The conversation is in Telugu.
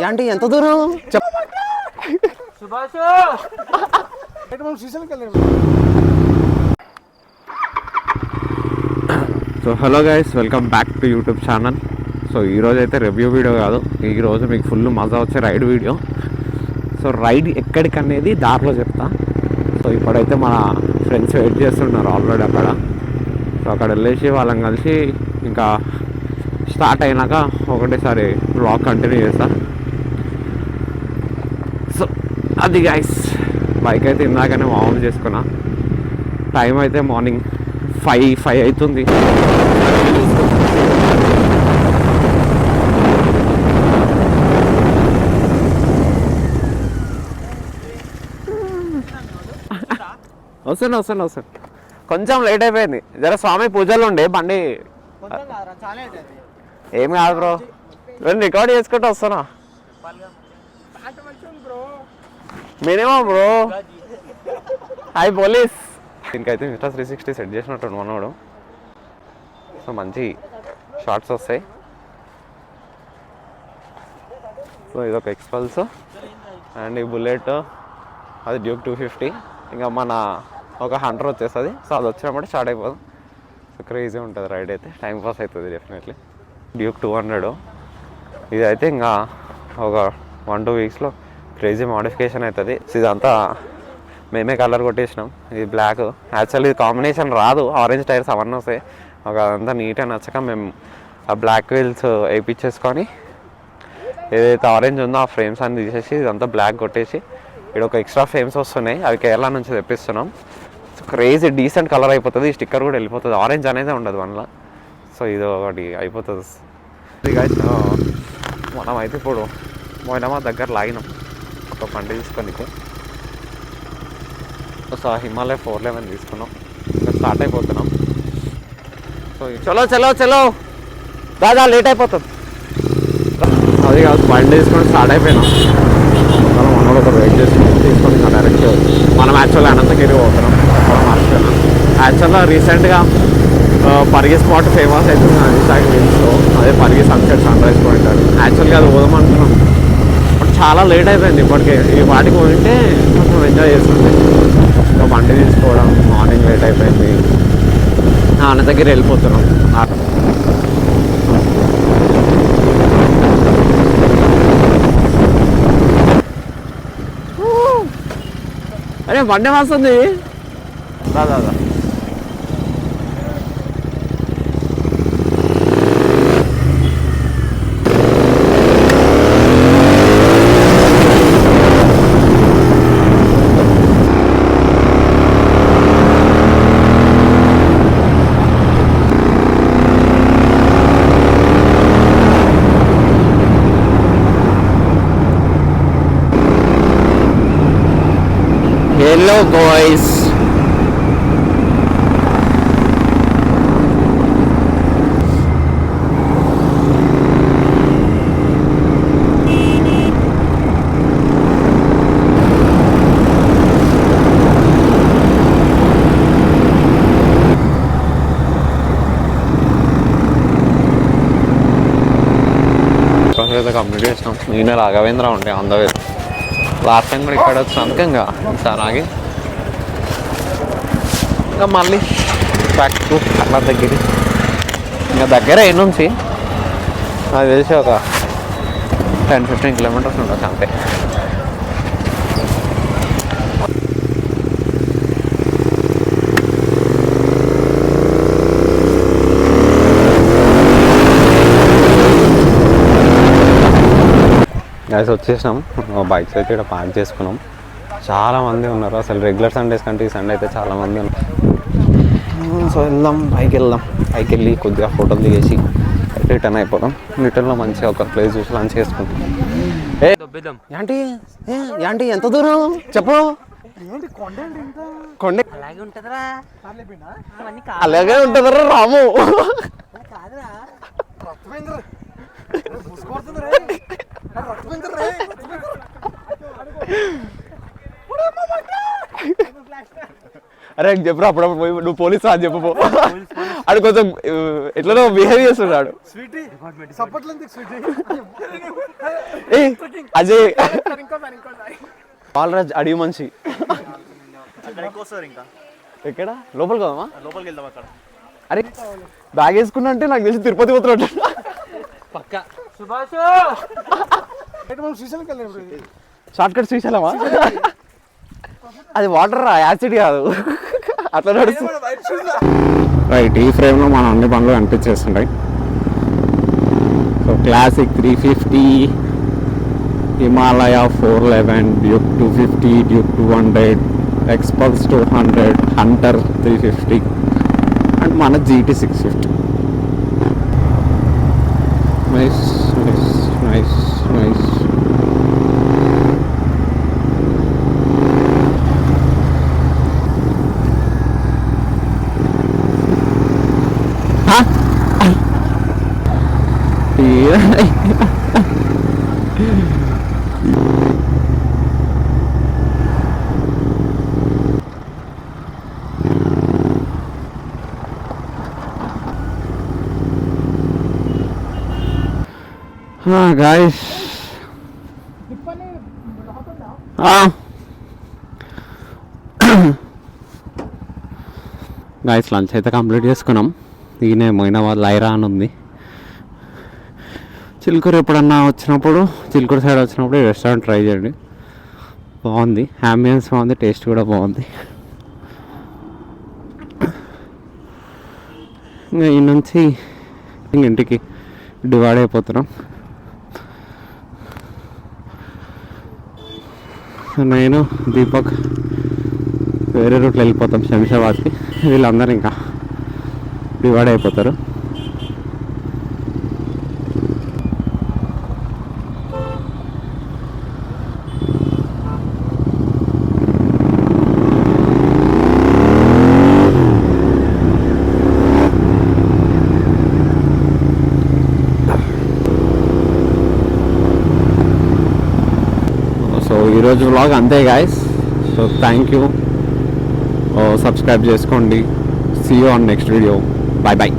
ఏంటి ఎంత దూరం so hello guys, welcome back to YouTube channel. So ఈరోజు అయితే రివ్యూ వీడియో కాదు, ఈరోజు మీకు ఫుల్ మజా వచ్చే రైడ్ వీడియో. సో రైడ్ ఎక్కడికనేది దారిలో చెప్తా. సో ఇప్పుడైతే మన ఫ్రెండ్స్ వెయిట్ చేస్తున్నారు ఆల్రెడీ అక్కడ. సో అక్కడ వెళ్ళేసి వాళ్ళని కలిసి ఇంకా స్టార్ట్ అయినాక ఒకటేసారి వ్లాగ్ కంటిన్యూ చేస్తా. సో అది గైస్, బైక్ అయితే ఇందాకనే వార్మ్ చేసుకున్నా. టైం అయితే మార్నింగ్ 5 అవుతుంది. వస్తాను కొంచెం లేట్ అయిపోయింది. జర స్వామి పూజలు ఉండే బండి ఏం కాదు బ్రో, నేను రికార్డ్ చేసుకుంటూ వస్తానా మినిమం బ్రో. Hi police. దీనికైతే ఇన్స్టా 360 సెట్ చేసినట్టు మనోడు. సో మంచి షార్ట్స్ వస్తాయి. సో ఇదొక ఎక్స్పల్స్ అండ్ ఈ బుల్లెట్ అది డ్యూక్ 250. ఇంకా మన ఒక హంటర్ వచ్చేస్తుంది. సో అది వచ్చినప్పుడు స్టార్ట్ అయిపోతుంది. సో క్రేజీ ఉంటుంది రైడ్ అయితే, టైం పాస్ అవుతుంది డెఫినెట్లీ. డ్యూక్ 200 ఇది అయితే ఇంకా ఒక 1-2 వీక్స్లో క్రేజీ మోడిఫికేషన్ అవుతుంది. ఇదంతా మేమే కలర్ కొట్టేసినాం. ఇది బ్లాక్, యాక్చువల్లీ ఇది కాంబినేషన్ రాదు. ఆరెంజ్ టైర్స్ అవన్నీ వస్తాయి. ఒక అదంతా నీట్గా నచ్చక మేము ఆ బ్లాక్ వీల్స్ వేయించేసుకొని ఏదైతే ఆరెంజ్ ఉందో ఆ ఫ్రేమ్స్ అన్ని తీసేసి ఇదంతా బ్లాక్ కొట్టేసి ఇక్కడ ఒక ఎక్స్ట్రా ఫ్రేమ్స్ వస్తున్నాయి, అవి కేరళ నుంచి తెప్పిస్తున్నాం. సో క్రేజీ డీసెంట్ కలర్ అయిపోతుంది. ఈ స్టిక్కర్ కూడా వెళ్ళిపోతుంది, ఆరెంజ్ అనేది ఉండదు మనలో. సో ఇది ఒకటి అయిపోతుంది. మనం అయితే ఇప్పుడు మొయినామా దగ్గర లాగినాం ఒక బండి తీసుకొని. సో హిమాలయ 411 తీసుకున్నాం. ఇంకా స్టార్ట్ అయిపోతున్నాం. సో చలో దాదా లేట్ అయిపోతుంది. అది కాదు, బండి తీసుకొని స్టార్ట్ అయిపోయినాం. మనోడు ఒక వెయిట్ చేసుకుని తీసుకొని ఇంకా డైరెక్ట్ మనం యాక్చువల్గా అనంతగిరి పోతున్నాం. మర్చిపోయినాం. యాక్చువల్గా రీసెంట్గా పరిగి స్పాట్ ఫేమస్ అవుతుంది ఇన్స్టాగ్రామ్ రీల్స్లో. అదే పరిగి సన్సెట్ సన్రైజ్ పాయింట్. యాక్చువల్గా అది పోదాం అనుకున్నాం, బట్ చాలా లేట్ అయిపోయింది. ఇప్పటికే ఈ వాటికి పోయింటే కొంచెం ఎంజాయ్ చేస్తుంది. ఇంకా బండి తీసుకోవడం మార్నింగ్ లేట్ అయిపోయింది. అనంతగిరి వెళ్ళిపోతున్నాం. అరే బండి వస్తుంది దాదా. Hello boys. కంప్లీట్ చేసినాం. నేనే రాఘవేంద్ర ఉండే on the way. Last time కూడా ఇక్కడ వచ్చినందుకు ఇంకా సార్ ఆగి ఇంకా మళ్ళీ బ్యాక్ టు అట్లా దగ్గర. ఇంకా దగ్గర ఏ నుంచి నాకు తెలిసి ఒక 10-15 కిలోమీటర్స్ ఉండొచ్చు అంతే. గైస్ వచ్చేసినాం. బైక్స్ అయితే ఇక్కడ పార్క్ చేసుకున్నాం. చాలామంది ఉన్నారు. అసలు రెగ్యులర్ సండేస్ కంటే ఈ సండే అయితే చాలామంది ఉన్నారు. సో వెళ్దాం, పైకి వెళ్ళి కొద్దిగా ఫోటోలు దిగేసి రిటర్న్ అయిపోదాం. రిటర్న్లో మంచిగా ఒక ప్లేస్ చూసి లంచ్ చేసుకుంటాం. ఏంటి ఎంత దూరం చెప్పు. కొండ అలాగే ఉంటుందరా రాము. అరే చెప్పరా, అప్పుడప్పుడు నువ్వు పోలీసు అని చెప్పు. అది కొంచెం ఎట్లా బిహేవ్ చేస్తున్నాడు. ఏ అజయ్ బాలరాజ్ అడిగి మనిషి ఎక్కడ లోపలికి పోదామా? లోపలికి వెళ్దాం అక్కడ. అరే బ్యాగ్ వేసుకున్నా అంటే నాకు తెలిసి తిరుపతి పోతున్నాడు. పక్కా షార్ట్ కట్ శ్రీశైలమా? అది వాటర్ యాసిడ్ కాదు, అట్లా నడుస్తుంది. రైట్, ఈ ఫ్రేమ్లో మనం అన్ని బండ్లు కనిపించేస్తుంటాయి. So classic 350, Himalaya 411, duke 250, duke 200, Xpulse 200, hunter 350 and మన GT 650. Nice nice nice nice. Guys guys lunch అయితే కంప్లీట్ చేసుకున్నాం. ఈయన మొయినాబాద్ లైరా అని ఉంది. చిలుకూరు ఎప్పుడన్నా వచ్చినప్పుడు, చిలుకూరు సైడ్ వచ్చినప్పుడు ఈ రెస్టారెంట్ ట్రై చేయండి, బాగుంది. అంబియన్స్ బాగుంది, టేస్ట్ కూడా బాగుంది. ఇంకా ఈ నుంచి ఇంటికి డివైడ్ అయిపోతున్నాం. నేను దీపక్ వేరే రూట్లో వెళ్ళిపోతాం శంషాబాద్కి. వీళ్ళందరూ ఇంకా డివైడ్ అయిపోతారు. సో ఈరోజు వ్లాగ్ అంతే guys. So thank you, subscribe చేసుకోండి. See you on next video. Bye bye.